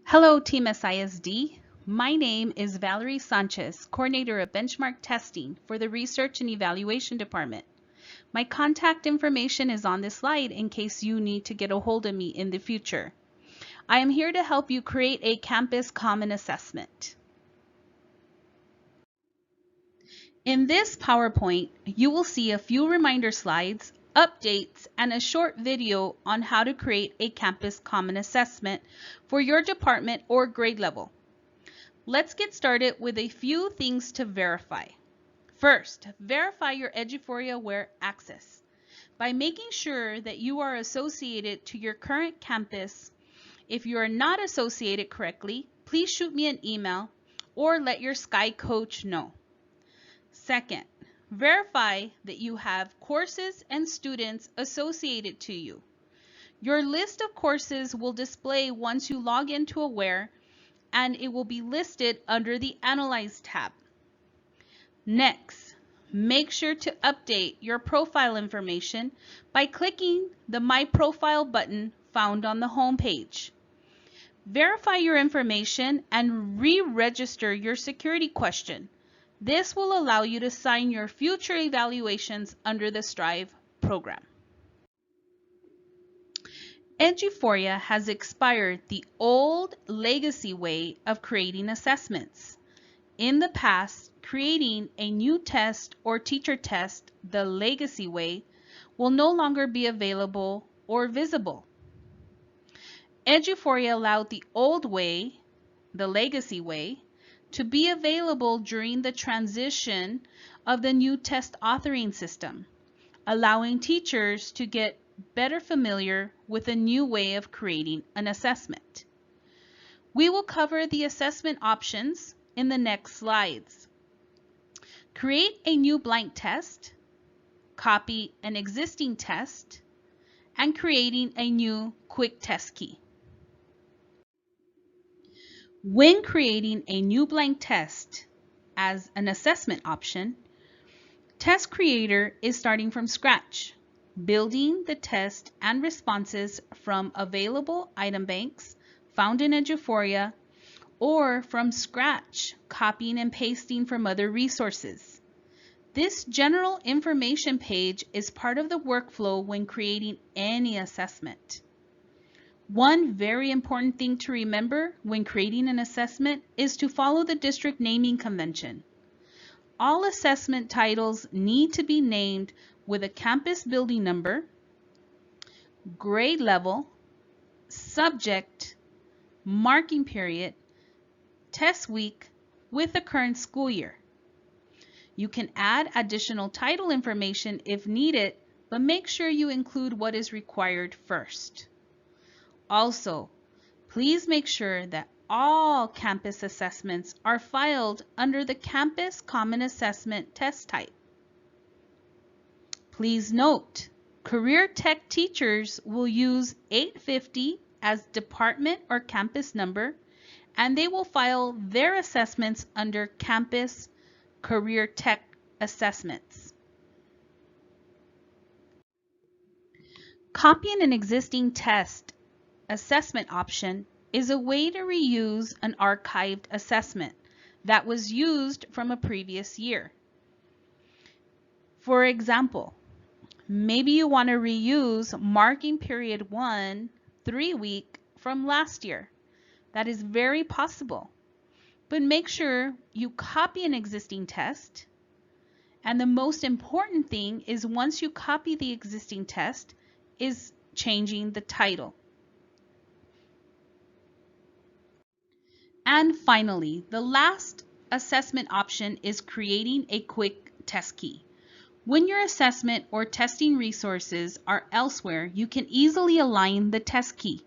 Hello, Team SISD. My name is Valerie Sanchez, Coordinator of Benchmark Testing for the Research and Evaluation Department. My contact information is on this slide in case you need to get a hold of me in the future. I am here to help you create a campus common assessment. In this PowerPoint, you will see a few reminder slides, updates, and a short video on how to create a campus common assessment for your department or grade level. Let's get started with a few things to verify. First, verify your Eduphoria Aware access by making sure that you are associated to your current campus. If you are not associated correctly, please shoot me an email or let your Sky coach know. Second, verify that you have courses and students associated to you. Your list of courses will display once you log into Aware, and it will be listed under the Analyze tab. Next, make sure to update your profile information by clicking the My Profile button found on the home page. Verify your information and re-register your security question. This will allow you to sign your future evaluations under the Strive program. Eduphoria has expired the old legacy way of creating assessments. In the past, creating a new test or teacher test the legacy way will no longer be available or visible. Eduphoria allowed the old way, the legacy way, to be available during the transition of the new test authoring system, allowing teachers to get better familiar with a new way of creating an assessment. We will cover the assessment options in the next slides. Create a new blank test, copy an existing test, and creating a new quick test key. When creating a new blank test as an assessment option, Test Creator is starting from scratch, building the test and responses from available item banks found in Eduphoria, or from scratch, copying and pasting from other resources. This general information page is part of the workflow when creating any assessment. One very important thing to remember when creating an assessment is to follow the district naming convention. All assessment titles need to be named with a campus building number, grade level, subject, marking period, test week with the current school year. You can add additional title information if needed, but make sure you include what is required first. Also, please make sure that all campus assessments are filed under the Campus Common Assessment test type. Please note, Career Tech teachers will use 850 as department or campus number, and they will file their assessments under Campus Career Tech Assessments. Copying an existing test assessment option is a way to reuse an archived assessment that was used from a previous year. For example, maybe you want to reuse marking period 1 3-week from last year. That is very possible. But make sure you copy an existing test. And the most important thing is once you copy the existing test is changing the title. And finally, the last assessment option is creating a quick test key. When your assessment or testing resources are elsewhere, you can easily align the test key.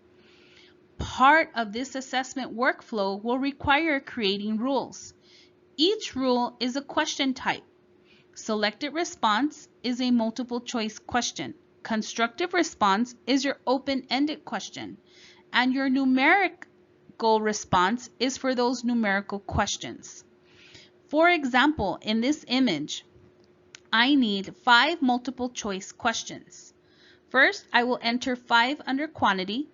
Part of this assessment workflow will require creating rules. Each rule is a question type. Selected response is a multiple choice question. Constructive response is your open-ended question. And your numerical response is for those numerical questions. For example, in this image, I need 5 multiple choice questions. First, I will enter 5 under quantity.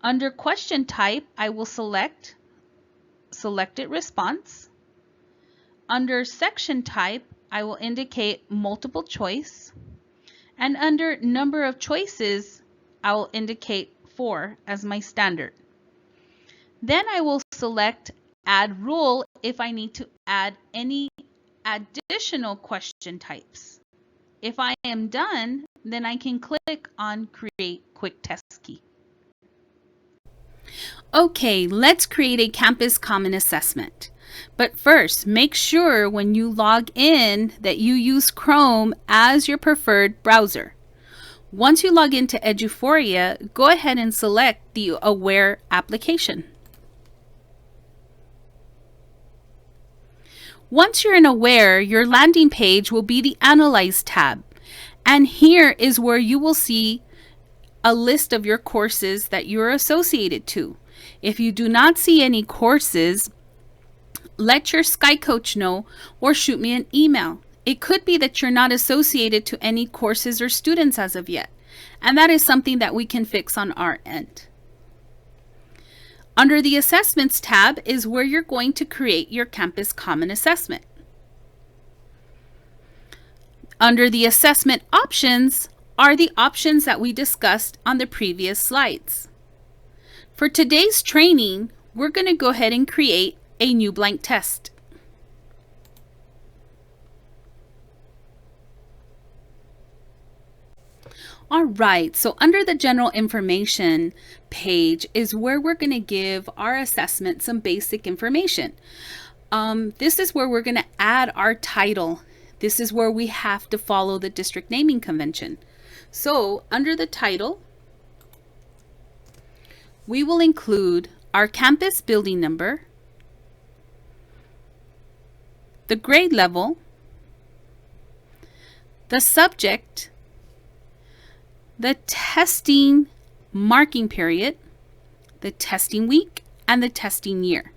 Under question type, I will select selected response. Under section type, I will indicate multiple choice. And under number of choices, I will indicate 4 as my standard. Then I will select add rule if I need to add any additional question types. If I am done, then I can click on create quick test key. Okay, let's create a Campus Common Assessment. But first, make sure when you log in that you use Chrome as your preferred browser. Once you log into Eduphoria, go ahead and select the Aware application. Once you're in Aware, your landing page will be the Analyze tab. And here is where you will see a list of your courses that you're associated to. If you do not see any courses, let your Sky Coach know or shoot me an email. It could be that you're not associated to any courses or students as of yet, and that is something that we can fix on our end. Under the Assessments tab is where you're going to create your Campus Common Assessment. Under the Assessment Options are the options that we discussed on the previous slides. For today's training, we're going to go ahead and create a new blank test. All right, so under the general information page is where we're going to give our assessment some basic information. This is where we're going to add our title. This is where we have to follow the district naming convention. So under the title, we will include our campus building number, the grade level, the subject, the testing marking period, the testing week, and the testing year.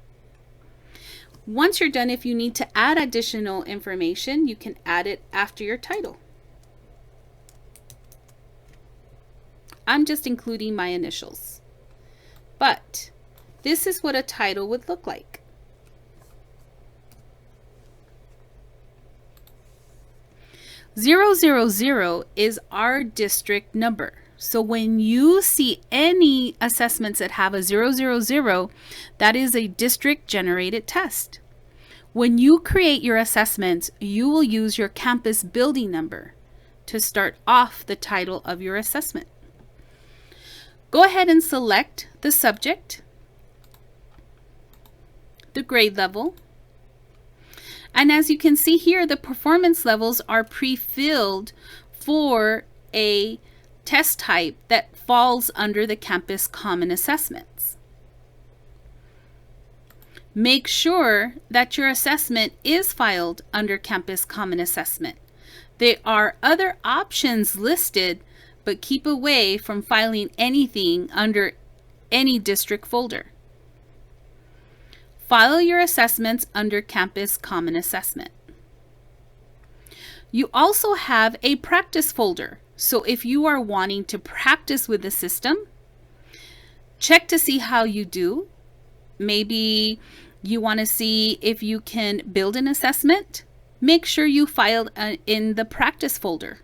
Once you're done, if you need to add additional information, you can add it after your title. I'm just including my initials. But this is what a title would look like. (000) is our district number. So when you see any assessments that have a 000, that is a district generated test. When you create your assessments, you will use your campus building number to start off the title of your assessment. Go ahead and select the subject, the grade level, and as you can see here, the performance levels are pre-filled for a test type that falls under the Campus Common Assessments. Make sure that your assessment is filed under Campus Common Assessment. There are other options listed, but keep away from filing anything under any district folder. File your assessments under Campus Common Assessment. You also have a practice folder. So if you are wanting to practice with the system, check to see how you do. Maybe you want to see if you can build an assessment. Make sure you file in the practice folder.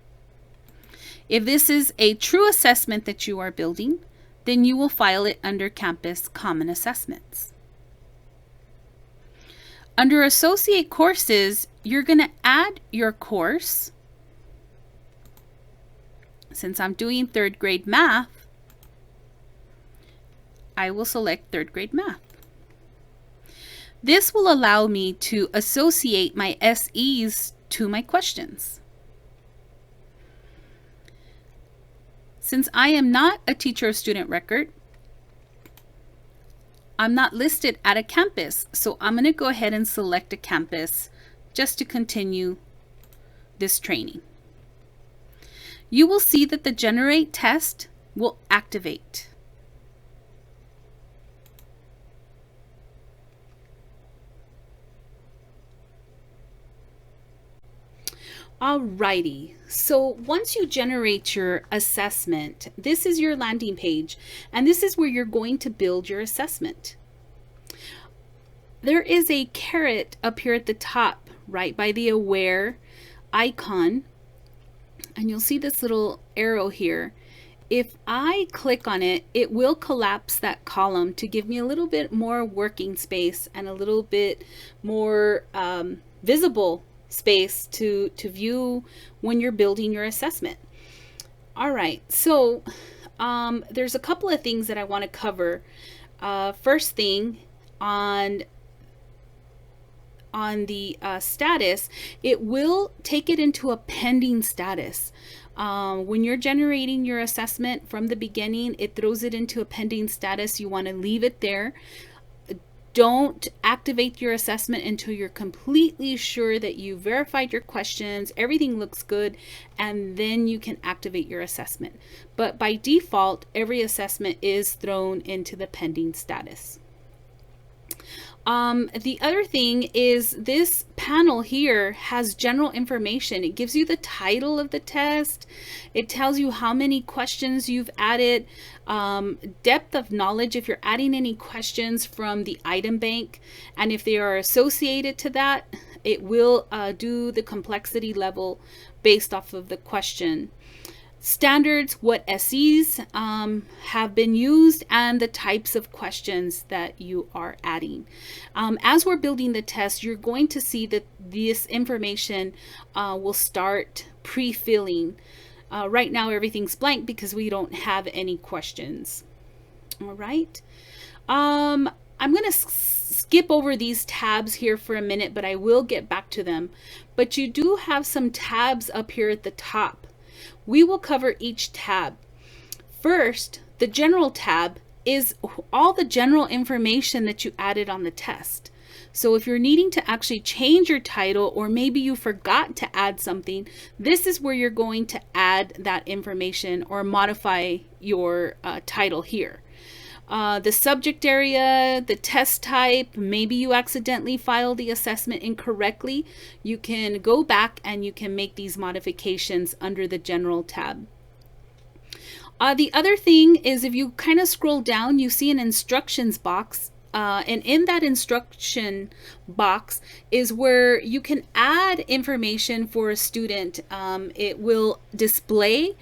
If this is a true assessment that you are building, then you will file it under Campus Common Assessments. Under Associate Courses, you're going to add your course. Since I'm doing 3rd grade math, I will select 3rd grade math. This will allow me to associate my SEs to my questions. Since I am not a teacher of student record, I'm not listed at a campus, so I'm going to go ahead and select a campus just to continue this training. You will see that the Generate test will activate. Alrighty, so once you generate your assessment, this is your landing page, and this is where you're going to build your assessment. There is a caret up here at the top, right by the aware icon, and you'll see this little arrow here. If I click on it, it will collapse that column to give me a little bit more working space and a little bit more visible space to view when you're building your assessment. All right, so there's a couple of things that I want to cover. First thing, on the status, it will take it into a pending status. When you're generating your assessment from the beginning, it throws it into a pending status. You want to leave it there. Don't activate your assessment until you're completely sure that you verified your questions, everything looks good, and then you can activate your assessment. But by default, every assessment is thrown into the pending status. The other thing is this panel here has general information. It gives you the title of the test. It tells you how many questions you've added, depth of knowledge if you're adding any questions from the item bank, and if they are associated to that, it will do the complexity level based off of the question. Standards, what SEs have been used, and the types of questions that you are adding. As we're building the test, you're going to see that this information will start pre-filling. Right now everything's blank because we don't have any questions. All right. I'm going to skip over these tabs here for a minute, but I will get back to them. But you do have some tabs up here at the top. We will cover each tab. First, the general tab is all the general information that you added on the test. So if you're needing to actually change your title, or maybe you forgot to add something, this is where you're going to add that information or modify your title here. The subject area, the test type, maybe you accidentally filed the assessment incorrectly. You can go back and you can make these modifications under the general tab. The other thing is, if you kind of scroll down, you see an instructions box. And in that instruction box is where you can add information for a student. It will display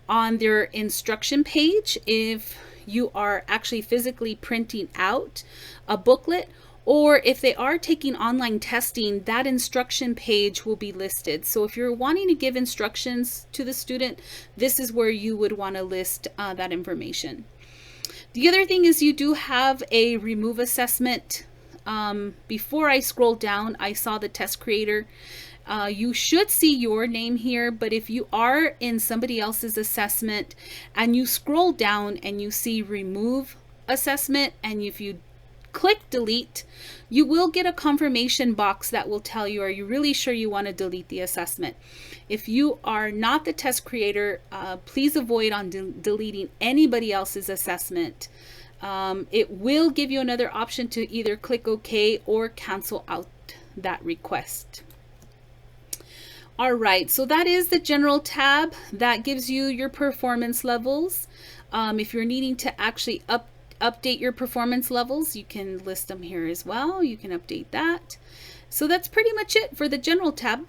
on their instruction page if you are actually physically printing out a booklet, or if they are taking online testing, that instruction page will be listed. So if you're wanting to give instructions to the student, this is where you would want to list that information. The other thing is you do have a remove assessment. Before I scrolled down, I saw the test creator. You should see your name here, but if you are in somebody else's assessment and you scroll down and you see remove assessment, and if you click delete, you will get a confirmation box that will tell you, are you really sure you want to delete the assessment? If you are not the test creator, please avoid on deleting anybody else's assessment. It will give you another option to either click OK or cancel out that request. All right, so that is the general tab. That gives you your performance levels. If you're needing to actually update your performance levels, you can list them here as well. You can update that. So that's pretty much it for the general tab.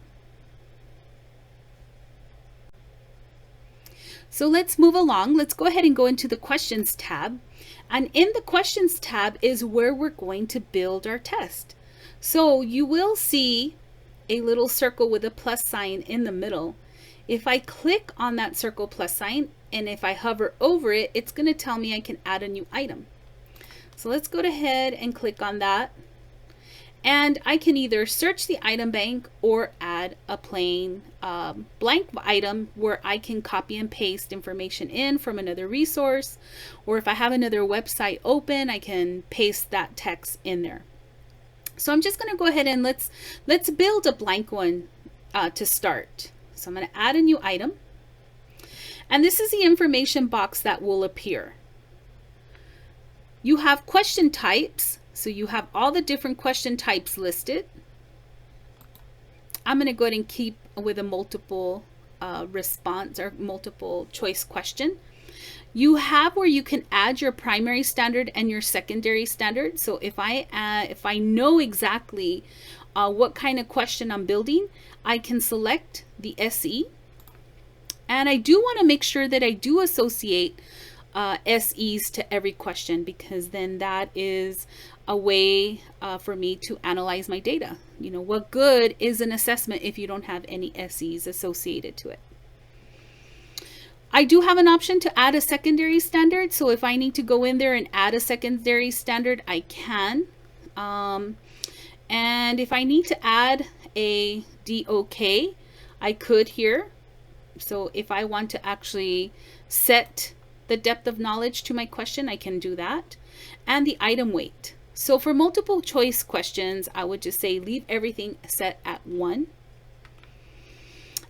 So let's move along. Let's go ahead and go into the questions tab. And in the questions tab is where we're going to build our test. So you will see a little circle with a plus sign in the middle. If I click on that circle plus sign, and if I hover over it, it's going to tell me I can add a new item. So let's go ahead and click on that. And I can either search the item bank or add a plain blank item where I can copy and paste information in from another resource. Or if I have another website open, I can paste that text in there. So I'm just going to go ahead and let's build a blank one to start. So I'm going to add a new item. And this is the information box that will appear. You have question types. So you have all the different question types listed. I'm going to go ahead and keep with a multiple response or multiple choice question. You have where you can add your primary standard and your secondary standard. So if I know exactly what kind of question I'm building, I can select the SE. And I do want to make sure that I do associate SEs to every question, because then that is a way for me to analyze my data. You know, what good is an assessment if you don't have any SEs associated to it? I do have an option to add a secondary standard. So if I need to go in there and add a secondary standard, I can. And if I need to add a DOK, I could here. So if I want to actually set the depth of knowledge to my question, I can do that. And the item weight. So for multiple choice questions, I would just say leave everything set at 1.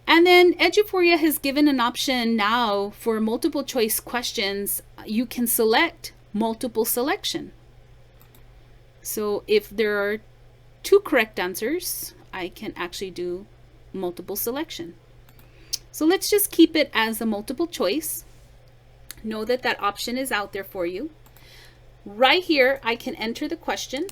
And then Eduphoria has given an option now for multiple choice questions. You can select multiple selection. So if there are 2 correct answers, I can actually do multiple selection. So let's just keep it as a multiple choice. Know that that option is out there for you. Right here, I can enter the question.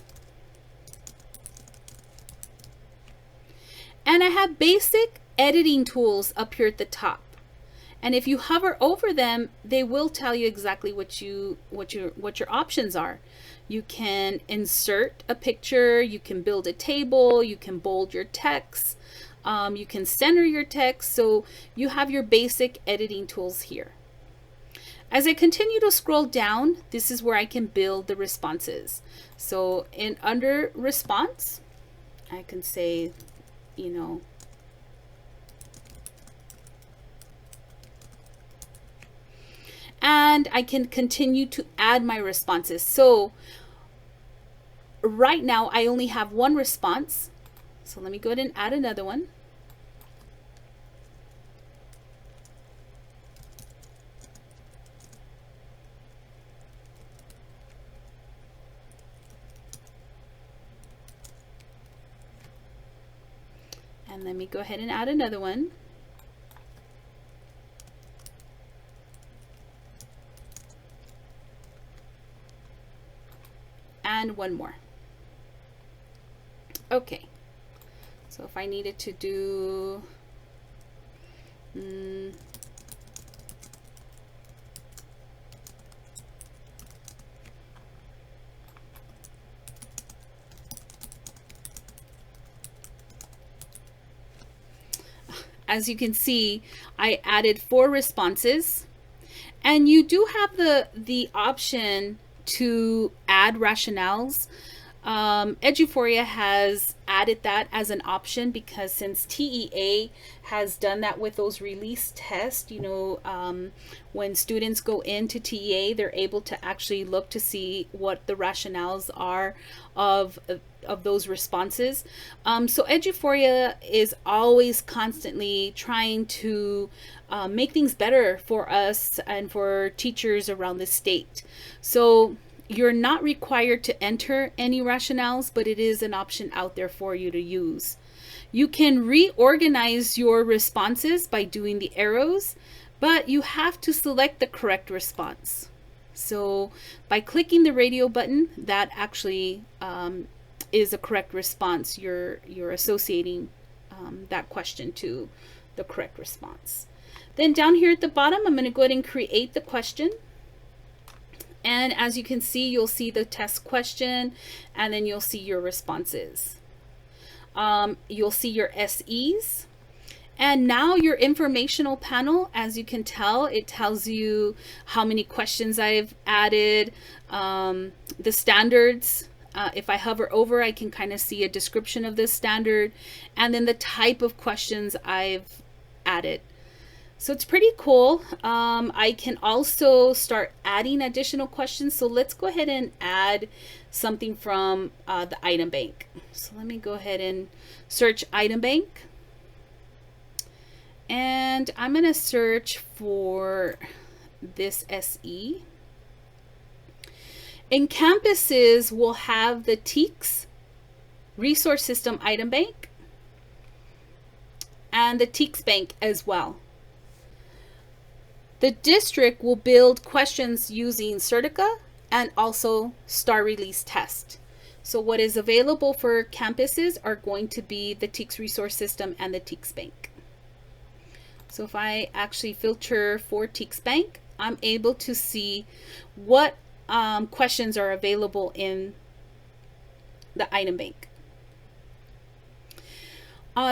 And I have basic editing tools up here at the top. And if you hover over them, they will tell you exactly what your options are. You can insert a picture, you can build a table, you can bold your text, you can center your text. So you have your basic editing tools here. As I continue to scroll down, this is where I can build the responses. So under response, I can say, you know, and I can continue to add my responses. So right now I only have 1 response. So let me go ahead and add another one. And let me go ahead and add another one. And one more. Okay. So if I needed to do as you can see, I added 4 responses, and you do have the option to add rationales. Eduphoria has added that as an option because since TEA has done that with those release tests, you know, when students go into TEA, they're able to actually look to see what the rationales are of those responses. So Eduphoria is always constantly trying to make things better for us and for teachers around the state. So you're not required to enter any rationales, but it is an option out there for you to use. You can reorganize your responses by doing the arrows, but you have to select the correct response. So by clicking the radio button, that actually is a correct response. You're associating that question to the correct response. Then down here at the bottom, I'm going to go ahead and create the question. And as you can see, you'll see the test question, and then you'll see your responses. You'll see your SEs. And now your informational panel, as you can tell, it tells you how many questions I've added, the standards. If I hover over, I can kind of see a description of this standard, and then the type of questions I've added. So it's pretty cool. I can also start adding additional questions. So let's go ahead and add something from the item bank. So let me go ahead and search item bank. And I'm going to search for this SE. In campuses, we'll have the TEKS Resource System Item Bank. and the TEKS Bank as well. The district will build questions using Certica and also Star Release Test. So what is available for campuses are going to be the TEKS Resource System and the TEKS Bank. So if I actually filter for TEKS Bank, I'm able to see what questions are available in the item bank.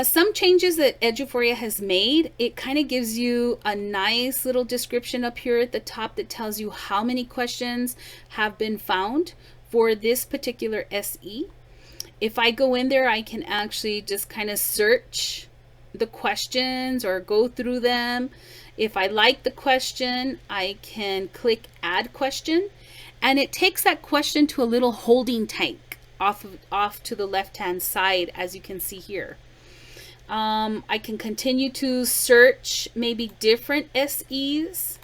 Some changes that Eduphoria has made, it kind of gives you a nice little description up here at the top that tells you how many questions have been found for this particular SE. If I go in there, I can actually just kind of search the questions or go through them. If I like the question, I can click add question, and it takes that question to a little holding tank off to the left hand side, as you can see here. I can continue to search maybe different SEs,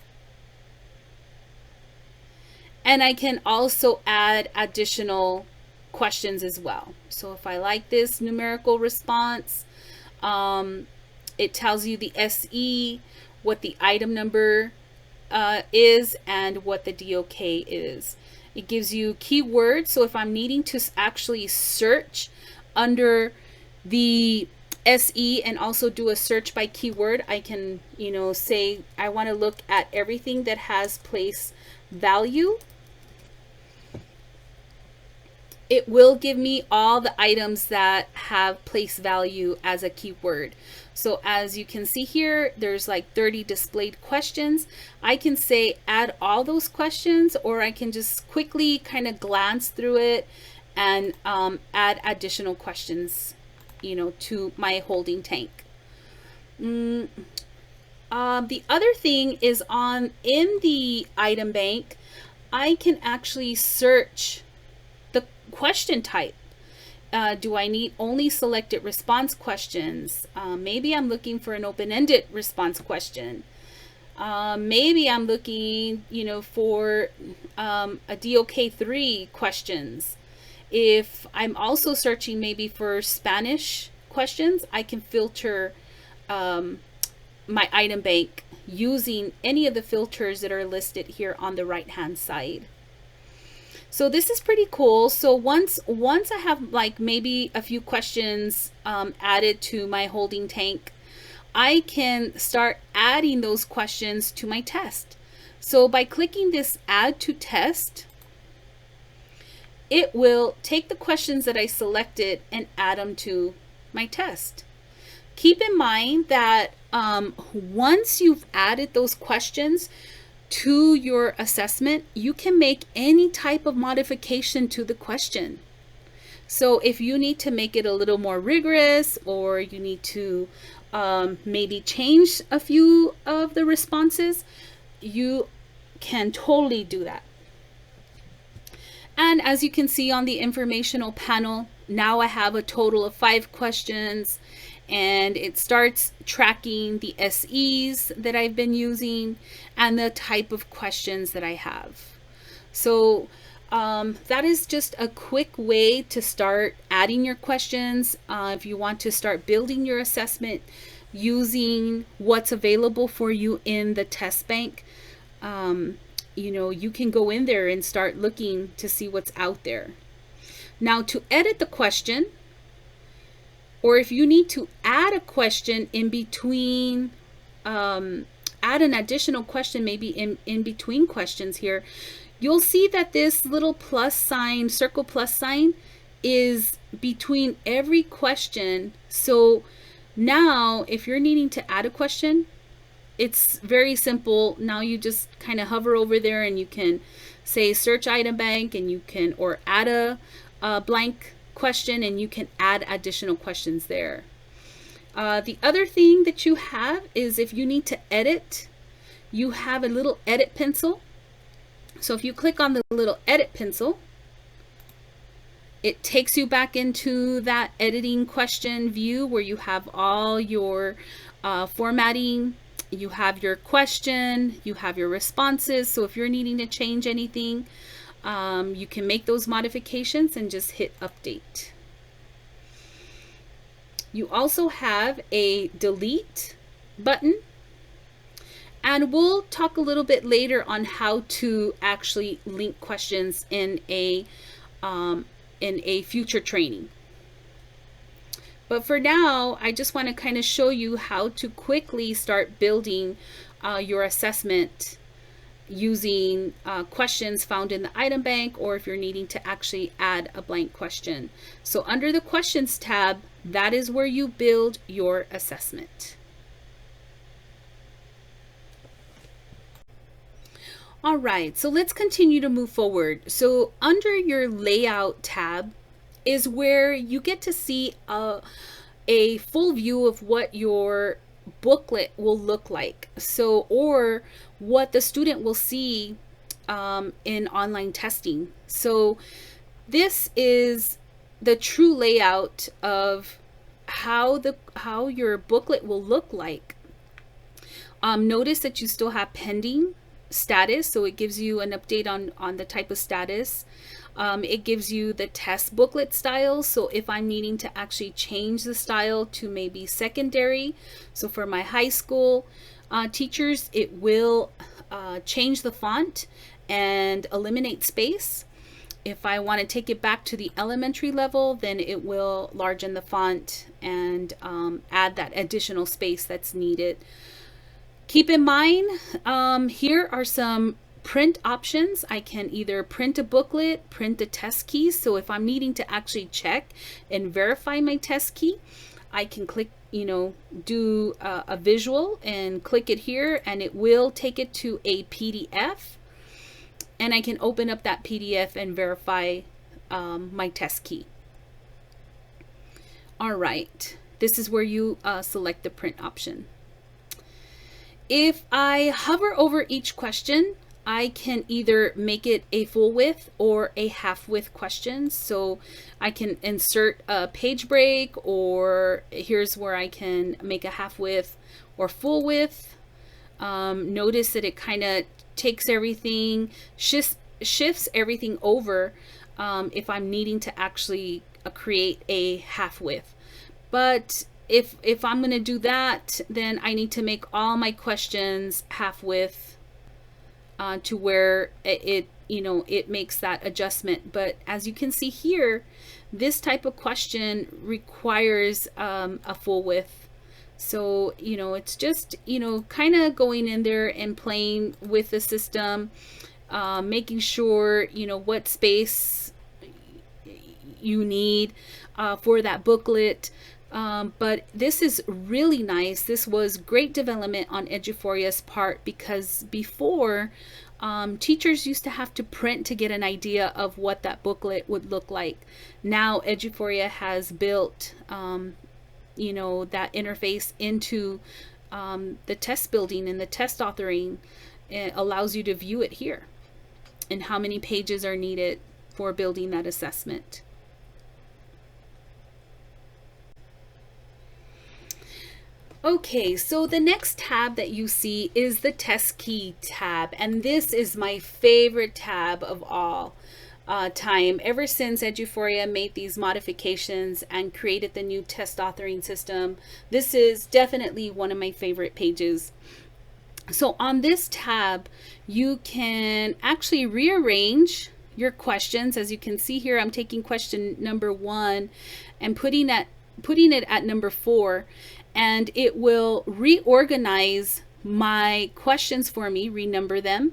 and I can also add additional questions as well. So if I like this numerical response, it tells you the SE, what the item number is, and what the DOK is. It gives you keywords. So if I'm needing to actually search under the SE and also do a search by keyword, I can, say I want to look at everything that has place value. It will give me all the items that have place value as a keyword. So as you can see here, there's like 30 displayed questions. I can say add all those questions, or I can just quickly kind of glance through it and add additional questions, to my holding tank. The other thing is in the item bank, I can actually search the question type. Do I need only selected response questions? Maybe I'm looking for an open-ended response question. Maybe I'm looking, for a DOK3 questions. If I'm also searching maybe for Spanish questions, I can filter my item bank using any of the filters that are listed here on the right hand side. So this is pretty cool. So once I have like maybe a few questions added to my holding tank, I can start adding those questions to my test. So by clicking this add to test, it will take the questions that I selected and add them to my test. Keep in mind that once you've added those questions to your assessment, you can make any type of modification to the question. So if you need to make it a little more rigorous, or you need to maybe change a few of the responses, you can totally do that. And as you can see on the informational panel, now I have a total of 5 questions, and it starts tracking the SEs that I've been using and the type of questions that I have. So that is just a quick way to start adding your questions. If you want to start building your assessment using what's available for you in the test bank, you can go in there and start looking to see what's out there. Now, to edit the question, or if you need to add a question in between, add an additional question maybe in between questions here, you'll see that this little plus sign, circle plus sign, is between every question. So now if you're needing to add a question, it's very simple. Now you just kind of hover over there and you can say search item bank, and you can, or add a blank question, and you can add additional questions there. The other thing that you have is if you need to edit, you have a little edit pencil. So if you click on the little edit pencil, it takes you back into that editing question view where you have all your formatting. You have your question, you have your responses. So if you're needing to change anything, you can make those modifications and just hit update. You also have a delete button, and we'll talk a little bit later on how to actually link questions in a future training. But for now, I just want to kind of show you how to quickly start building your assessment using questions found in the item bank, or if you're needing to actually add a blank question. So under the questions tab, that is where you build your assessment. All right, so let's continue to move forward. So under your layout tab is where you get to see a full view of what your booklet will look like. So, or what the student will see in online testing. So this is the true layout of how your booklet will look like. Notice that you still have pending status, so it gives you an update on the type of status. It gives you the test booklet style, so if I'm needing to actually change the style to maybe secondary, so for my high school teachers, it will change the font and eliminate space. If I want to take it back to the elementary level, then it will largen the font and add that additional space that's needed. Keep in mind, here are some print options. I can either print a booklet, print the test keys. So if I'm needing to actually check and verify my test key, I can click, do a visual and click it here, and it will take it to a PDF. And I can open up that PDF and verify my test key. All right, this is where you select the print option. If I hover over each question, I can either make it a full width or a half width question. So I can insert a page break, or here's where I can make a half width or full width. Notice that it kind of takes everything, shifts everything over if I'm needing to actually create a half width. But if I'm going to do that, then I need to make all my questions half width to where it makes that adjustment. But as you can see here, this type of question requires a full width. So, it's just, kind of going in there and playing with the system, making sure, what space you need for that booklet. But this is really nice. This was great development on Eduforia's part, because before teachers used to have to print to get an idea of what that booklet would look like. Now Eduforia has built that interface into the test building and the test authoring. It allows you to view it here and how many pages are needed for building that assessment. Okay, so the next tab that you see is the test key tab, and this is my favorite tab of all time. Ever since Eduforia made these modifications and created the new test authoring system, this is definitely one of my favorite pages. So on this tab, you can actually rearrange your questions. As you can see here, I'm taking question number 1 and putting it at number 4. And it will reorganize my questions for me, renumber them.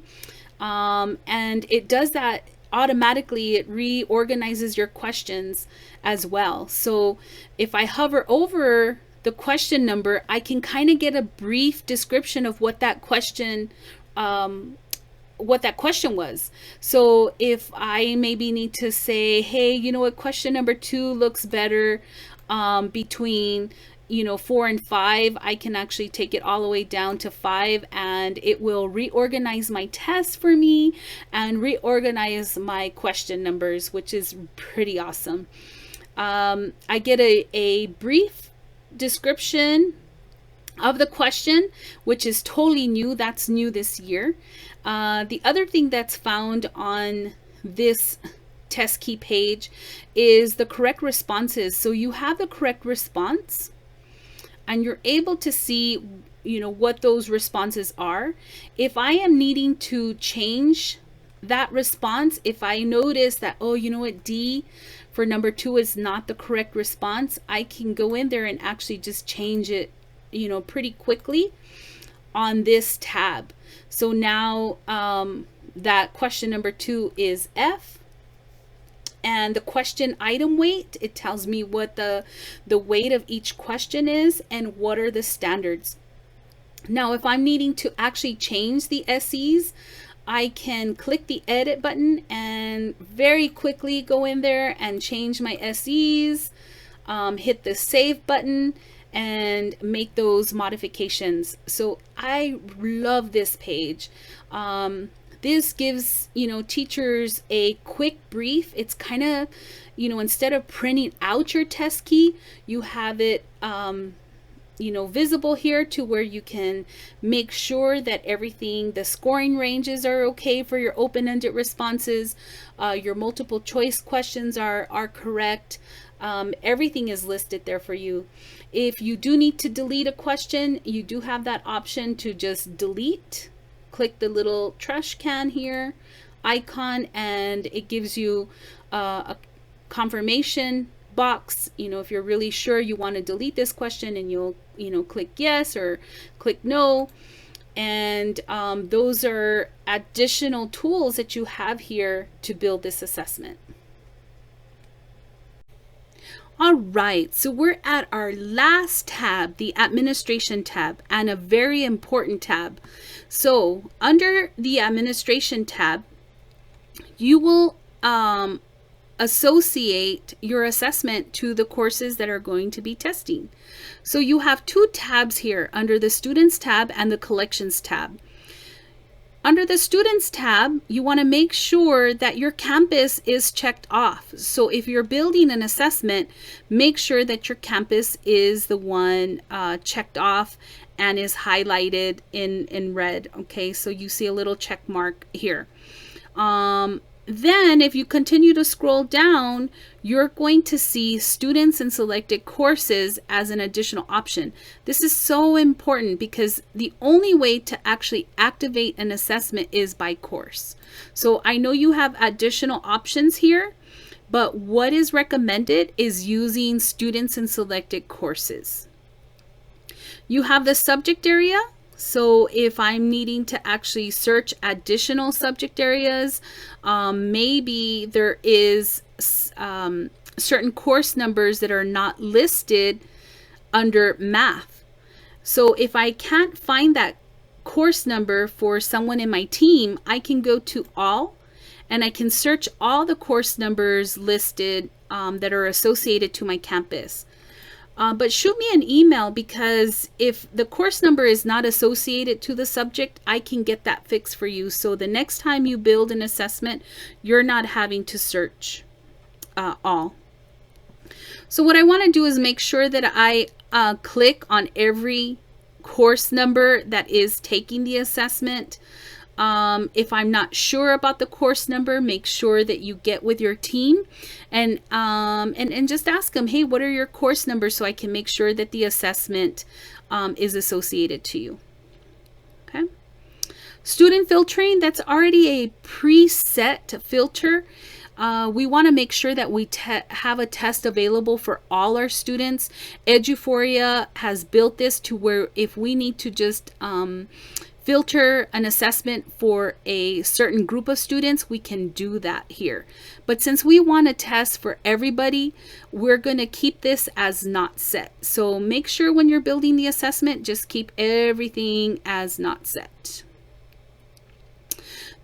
And it does that automatically. It reorganizes your questions as well. So if I hover over the question number, I can kind of get a brief description of what that question was. So if I maybe need to say, hey, what, question number 2 looks better between 4 and 5, I can actually take it all the way down to 5, and it will reorganize my test for me and reorganize my question numbers, which is pretty awesome. I get a brief description of the question, which is totally new. That's new this year. The other thing that's found on this test key page is the correct responses. So you have the correct response and you're able to see, what those responses are. If I am needing to change that response, if I notice that, oh, you know what, D for number 2 is not the correct response, I can go in there and actually just change it, pretty quickly on this tab. So now that question number 2 is F. And the question item weight, it tells me what the weight of each question is and what are the standards. Now, if I'm needing to actually change the SEs, I can click the edit button and very quickly go in there and change my SEs, hit the save button and make those modifications. So I love this page. This gives, teachers a quick brief. It's kind of, instead of printing out your test key, you have it, visible here to where you can make sure that everything, the scoring ranges are okay for your open-ended responses, your multiple choice questions are correct. Everything is listed there for you. If you do need to delete a question, you do have that option to just delete. Click the little trash can here icon and it gives you a confirmation box. If you're really sure you want to delete this question, and you'll click yes or click no. And those are additional tools that you have here to build this assessment. All right, so we're at our last tab, the administration tab, and a very important tab. So under the administration tab, you will associate your assessment to the courses that are going to be testing. So you have 2 tabs here under the Students tab and the Collections tab. Under the Students tab, you want to make sure that your campus is checked off. So if you're building an assessment, make sure that your campus is the one checked off and is highlighted in red. Okay, so you see a little check mark here. Then if you continue to scroll down, you're going to see students and selected courses as an additional option. This is so important because the only way to actually activate an assessment is by course. So I know you have additional options here, but what is recommended is using students and selected courses. You have the subject area. So if I'm needing to actually search additional subject areas, maybe there is certain course numbers that are not listed under math. So if I can't find that course number for someone in my team, I can go to all and I can search all the course numbers listed that are associated to my campus. But shoot me an email, because if the course number is not associated to the subject, I can get that fixed for you. So the next time you build an assessment, you're not having to search all. So what I want to do is make sure that I click on every course number that is taking the assessment. If I'm not sure about the course number, make sure that you get with your team and just ask them, hey, what are your course numbers, so I can make sure that the assessment is associated to you. Okay. Student filtering, that's already a preset filter. We want to make sure that we have a test available for all our students. Eduphoria has built this to where if we need to just filter an assessment for a certain group of students, we can do that here. But since we want to test for everybody, we're going to keep this as not set. So make sure when you're building the assessment, just keep everything as not set.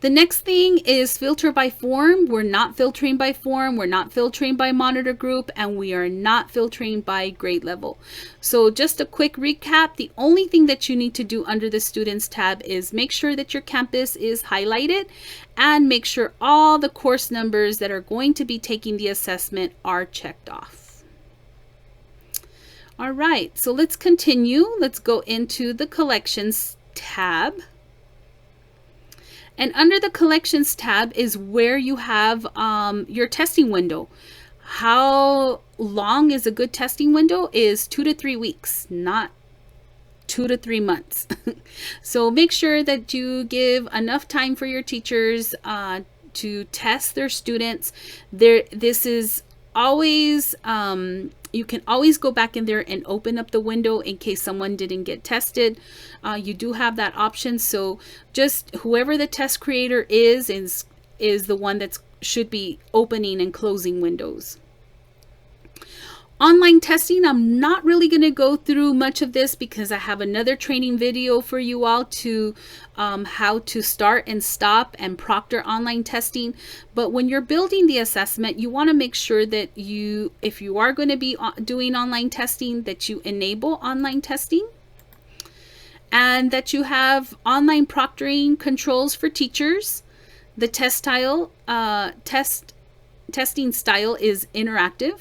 The next thing is filter by form. We're not filtering by form, we're not filtering by monitor group, and we are not filtering by grade level. So just a quick recap, the only thing that you need to do under the Students tab is make sure that your campus is highlighted and make sure all the course numbers that are going to be taking the assessment are checked off. All right, so let's continue. Let's go into the Collections tab. And under the Collections tab is where you have your testing window. how long is a good testing window is 2 to 3 weeks, not 2 to 3 months. So make sure that you give enough time for your teachers to test their students. This is always, you can always go back in there and open up the window in case someone didn't get tested. You do have that option. So just whoever the test creator is the one that should be opening and closing windows. Online testing, I'm not really going to go through much of this because I have another training video for you all to how to start and stop and proctor online testing. But when you're building the assessment, you want to make sure that if you are going to be doing online testing, that you enable online testing and that you have online proctoring controls for teachers. The testing style is interactive.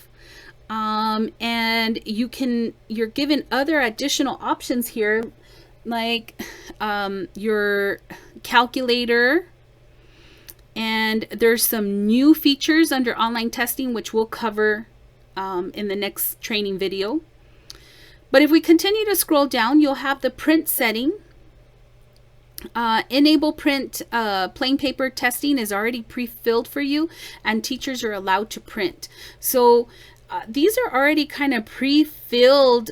And you're given other additional options here, like your calculator, and there's some new features under online testing which we'll cover in the next training video. But if we continue to scroll down, you'll have the print setting. Enable print. Plain paper testing is already pre-filled for you, and teachers are allowed to print. So these are already kind of pre-filled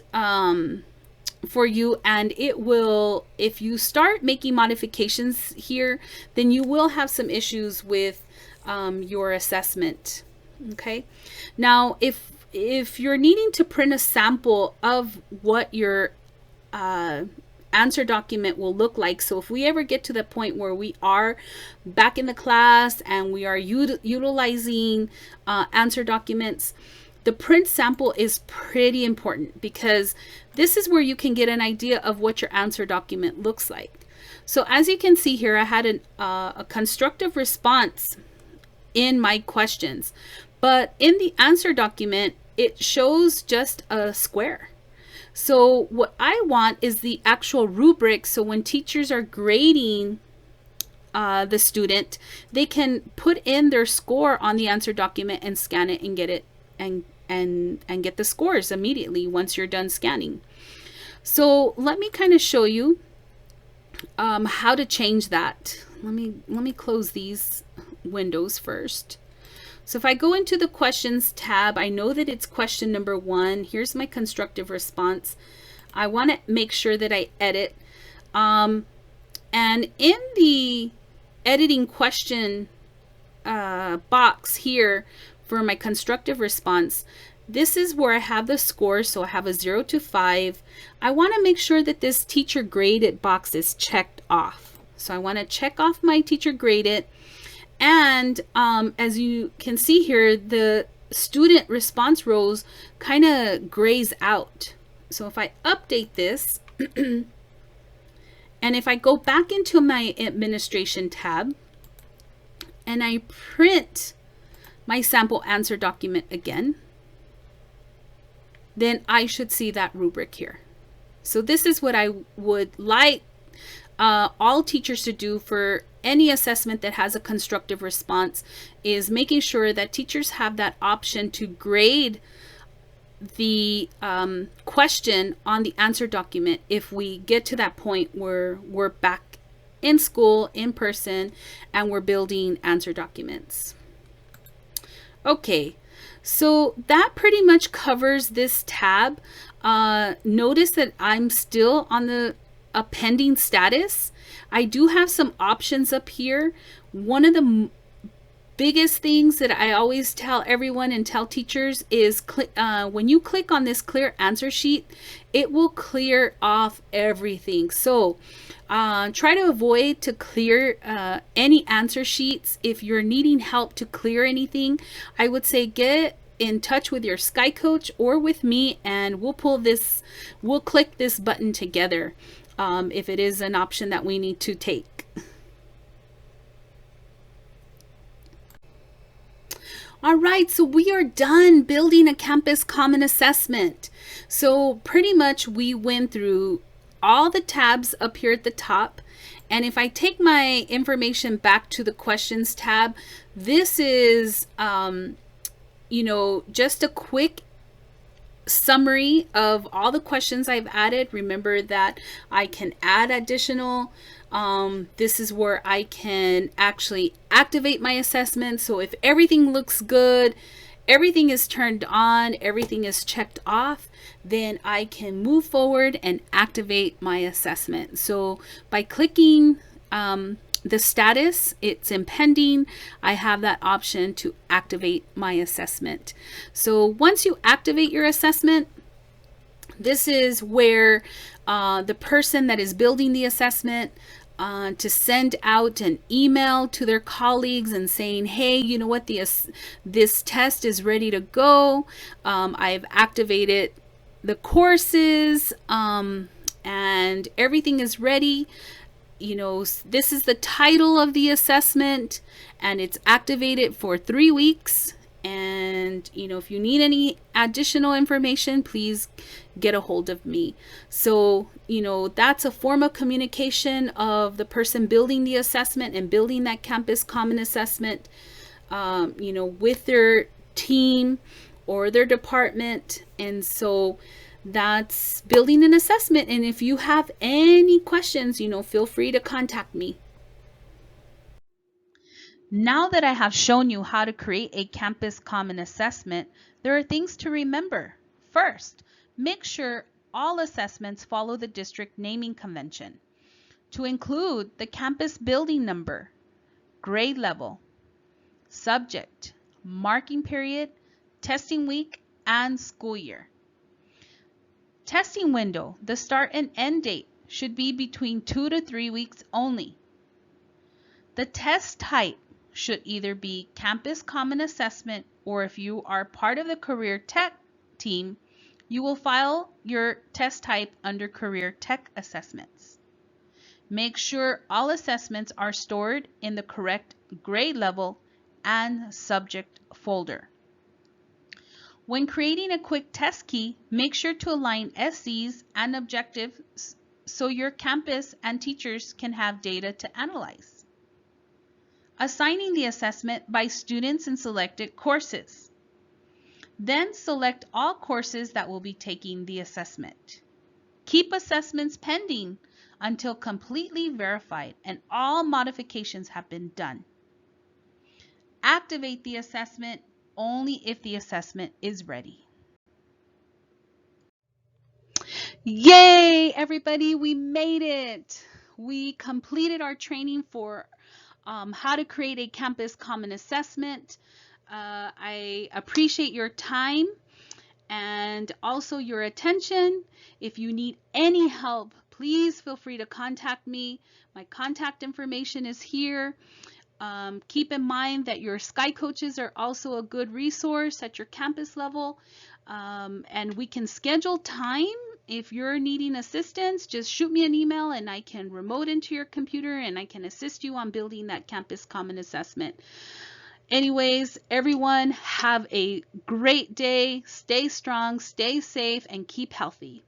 for you, and it will, if you start making modifications here, then you will have some issues with your assessment. Okay, now if you're needing to print a sample of what your answer document will look like, so if we ever get to the point where we are back in the class and we are utilizing answer documents, the print sample is pretty important because this is where you can get an idea of what your answer document looks like. So as you can see here, I had a constructive response in my questions, but in the answer document, it shows just a square. So what I want is the actual rubric. So when teachers are grading the student, they can put in their score on the answer document and scan it and get it and get the scores immediately once you're done scanning. So let me kind of show you how to change that. Let me close these windows first. So if I go into the questions tab, I know that it's question number 1. Here's my constructive response. I want to make sure that I edit. And in the editing question box here for my constructive response, this is where I have the score. So I have a 0 to 5. I want to make sure that this teacher graded box is checked off. So I want to check off my teacher graded. And as you can see here, the student response rows kind of grays out. So if I update this, and if I go back into my administration tab, and I print my sample answer document again, then I should see that rubric here. So this is what I would like all teachers to do for any assessment that has a constructive response, is making sure that teachers have that option to grade the question on the answer document if we get to that point where we're back in school in person and we're building answer documents. Okay, so that pretty much covers this tab. Notice that I'm still on the pending status. I do have some options up here. One of the biggest things that I always tell everyone and tell teachers is when you click on this clear answer sheet, it will clear off everything. So try to avoid to clear any answer sheets. If you're needing help to clear anything, I would say get in touch with your Sky Coach or with me, and we'll click this button together if it is an option that we need to take. All right, so we are done building a campus common assessment. So pretty much we went through all the tabs up here at the top. And if I take my information back to the questions tab, this is just a quick summary of all the questions I've added. Remember that I can add additional. This is where I can actually activate my assessment. So if everything looks good, everything is turned on, everything is checked off, then I can move forward and activate my assessment. So by clicking the status, it's impending, I have that option to activate my assessment. So once you activate your assessment, this is where the person that is building the assessment to send out an email to their colleagues and saying, hey, you know what, this test is ready to go. I've activated the courses and everything is ready. This is the title of the assessment and it's activated for 3 weeks. And, if you need any additional information, please get a hold of me. So, that's a form of communication of the person building the assessment and building that Campus Common Assessment, with their team or their department. And so that's building an assessment. And if you have any questions, feel free to contact me. Now that I have shown you how to create a Campus Common Assessment, there are things to remember. First, make sure all assessments follow the district naming convention to include the campus building number, grade level, subject, marking period, testing week, and school year. Testing window, the start and end date should be between 2 to 3 weeks only. The test type should either be Campus Common Assessment, or if you are part of the Career Tech team, you will file your test type under Career Tech Assessments. Make sure all assessments are stored in the correct grade level and subject folder. When creating a quick test key, make sure to align SCs and objectives so your campus and teachers can have data to analyze. Assigning the assessment by students in selected courses. Then select all courses that will be taking the assessment. Keep assessments pending until completely verified and all modifications have been done. Activate the assessment only if the assessment is ready. Yay, everybody, we made it. We completed our training for how to create a Campus Common Assessment. I appreciate your time and also your attention. If you need any help, please feel free to contact me. My contact information is here. Keep in mind that your Sky Coaches are also a good resource at your campus level, and we can schedule time. If you're needing assistance, just shoot me an email and I can remote into your computer and I can assist you on building that Campus Common Assessment. Anyways, everyone have a great day. Stay strong, stay safe, and keep healthy.